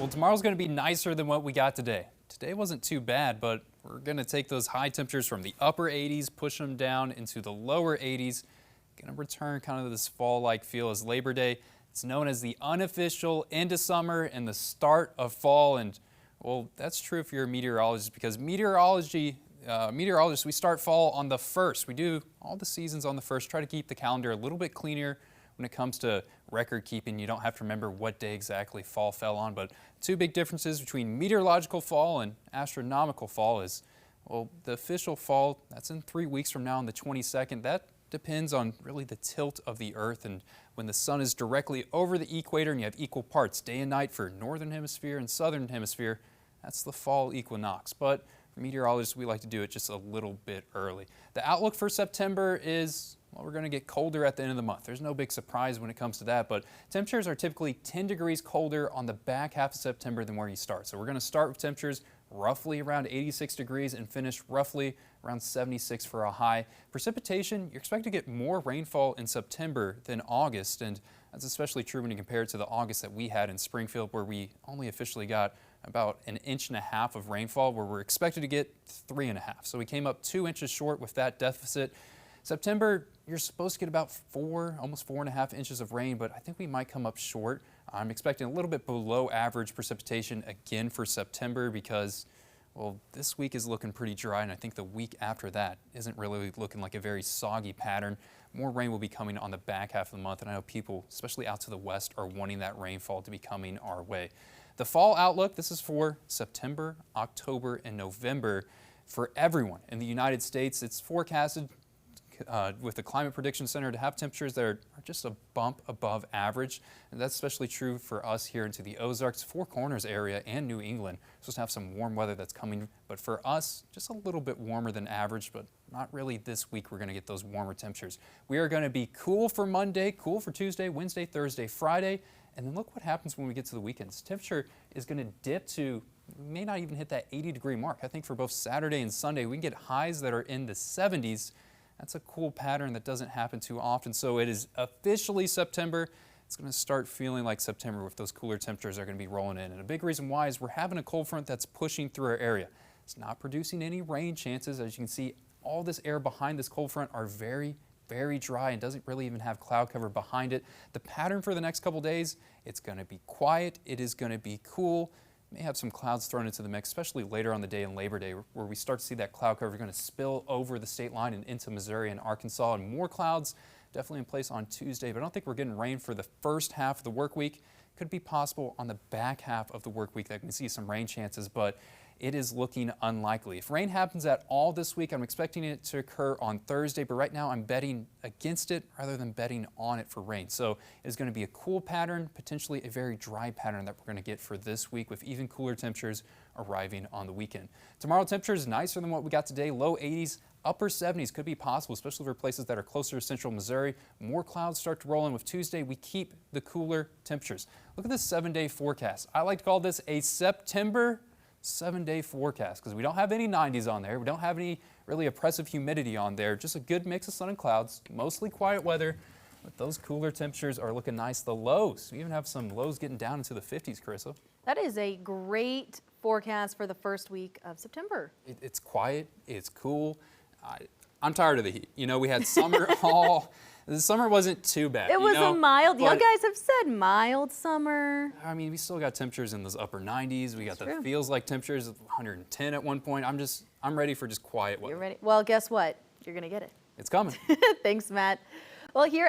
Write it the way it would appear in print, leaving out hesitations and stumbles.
Well, tomorrow's going to be nicer than what we got today. Today wasn't too bad, but we're going to take those high temperatures from the upper 80s, push them down into the lower 80s. Going to return kind of this fall-like feel as Labor Day. It's known as the unofficial end of summer and the start of fall. And, well, that's true if you're a meteorologist, because meteorologists, we start fall on the 1st. We do all the seasons on the 1st, try to keep the calendar a little bit cleaner. When it comes to record keeping, you don't have to remember what day exactly fall fell on, but two big differences between meteorological fall and astronomical fall is, well, the official fall, that's in 3 weeks from now on the 22nd. That depends on really the tilt of the Earth and when the sun is directly over the equator and you have equal parts day and night for northern hemisphere and southern hemisphere. That's the fall equinox. But for meteorologists, we like to do it just a little bit early. The outlook for September is, well, we're going to get colder at the end of the month. There's no big surprise when it comes to that, but temperatures are typically 10 degrees colder on the back half of September than where you start. So we're going to start with temperatures roughly around 86 degrees and finish roughly around 76 for a high. Precipitation, you're expected to get more rainfall in September than August, and that's especially true when you compare it to the August that we had in Springfield, where we only officially got about 1.5 inches of rainfall, where we're expected to get 3.5. So we came up 2 inches short with that deficit. September, you're supposed to get about almost 4.5 inches of rain, but I think we might come up short. I'm expecting a little bit below average precipitation again for September because, well, this week is looking pretty dry, and I think the week after that isn't really looking like a very soggy pattern. More rain will be coming on the back half of the month, and I know people, especially out to the west, are wanting that rainfall to be coming our way. The fall outlook, this is for September, October, and November. For everyone in the United States, it's forecasted with the Climate Prediction Center to have temperatures that are just a bump above average. And that's especially true for us here into the Ozarks, Four Corners area, and New England. We're supposed to have some warm weather that's coming, but for us, just a little bit warmer than average, but not really this week. We're going to get those warmer temperatures. We are going to be cool for Monday, cool for Tuesday, Wednesday, Thursday, Friday, and then look what happens when we get to the weekends. Temperature is going to dip to, we may not even hit that 80-degree mark. I think for both Saturday and Sunday, we can get highs that are in the 70s. That's a cool pattern that doesn't happen too often. So it is officially September. It's going to start feeling like September with those cooler temperatures are going to be rolling in. And a big reason why is we're having a cold front that's pushing through our area. It's not producing any rain chances. As you can see, all this air behind this cold front are very dry and doesn't really even have cloud cover behind it. The pattern for the next couple days, it's going to be quiet. It is going to be cool. May have some clouds thrown into the mix, especially later on the day in Labor Day, where we start to see that cloud cover going to spill over the state line and into Missouri and Arkansas, and more clouds definitely in place on Tuesday. But I don't think we're getting rain for the first half of the work week. Could be possible on the back half of the work week that we can see some rain chances, but it is looking unlikely. If rain happens at all this week, I'm expecting it to occur on Thursday, but right now I'm betting against it rather than betting on it for rain. So it's going to be a cool pattern, potentially a very dry pattern that we're going to get for this week, with even cooler temperatures arriving on the weekend. Tomorrow, temperatures nicer than what we got today, low 80s. Upper 70s could be possible, especially for places that are closer to central Missouri. More clouds start to roll in with Tuesday. We keep the cooler temperatures. Look at this 7-day forecast. I like to call this a September 7-day forecast because we don't have any 90s on there. We don't have any really oppressive humidity on there. Just a good mix of sun and clouds, mostly quiet weather. But those cooler temperatures are looking nice. The lows, we even have some lows getting down into the 50s, Carissa. That is a great forecast for the first week of September. It's quiet. It's cool. I'm tired of the heat. You know, we had summer all. The summer wasn't too bad. It was a mild, you guys have said mild summer. I mean, we still got temperatures in those upper 90s. We got the feels like temperatures of 110 at one point. I'm ready for just quiet weather. You're ready? Well, guess what? You're going to get it. It's coming. Thanks, Matt. Well, here